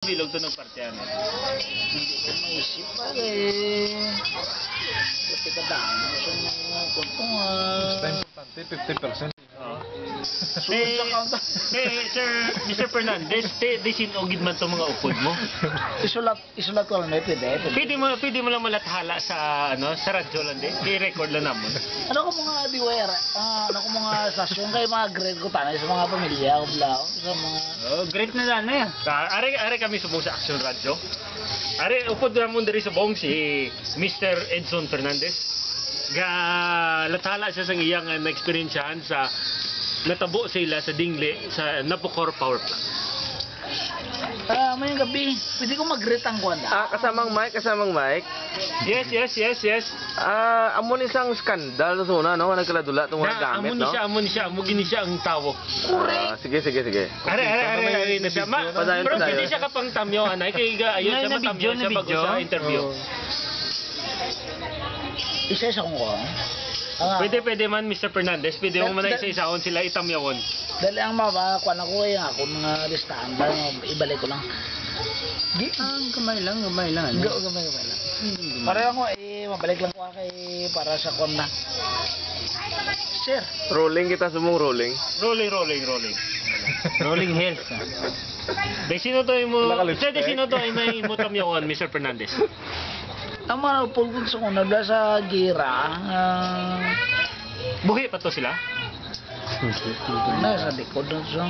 Bilog to ng partyan. Hindi ko maisip pa eh. Kasi kadami siya mga Importante, 50%. Mr. Fernandez, disin ogid man to mga upod mo. Isulat ko lang may pwede. Pwede mo lang malathala sa sa radyo lang din. I-record lang namon. Ano ko mga beware, ano ko mga stasyon kay mga grade ko tanay sa mga pamilya ko blao sa mga Great na sana yan. Are kami subong sa Action Radio. Are upod namon diri subong si Mr. Edson Fernandez. Lathala siya sa iyang na-experiencehan sa natabo sila sa Dingle sa Napocor Power Plant. mayang gabi, pwede ko mag-rate ang kuwan Kasamang mic. Yes. Amo ni isang skandal sa una, no? Nagkaladula itong mga gamit, no? Amo ni siya ang tawo. Sige. Are na siya. Pero pwede siya kapang tamyo, anay. Kaya ayun siya matamyo siya bago sa interview. Isa kong kuwan. Pwede man, Mr. Fernandez. Pwede mo man na isa-isaon sila itamyawon. Dali ang mama, kuwan ako eh, ako mga listahan lang, ibalik ko lang. Gamay lang. Gamay lang. Para ako mabalik lang ko kay para sa kuwan na. Sir. Rolling kita sumong rolling. Rolling. Rolling hills. Sino to ay may mutamyawon, Mr. Fernandez? Ang mga pulpul sa kuna sa gira, Buhi pa to sila? nasa likod na sa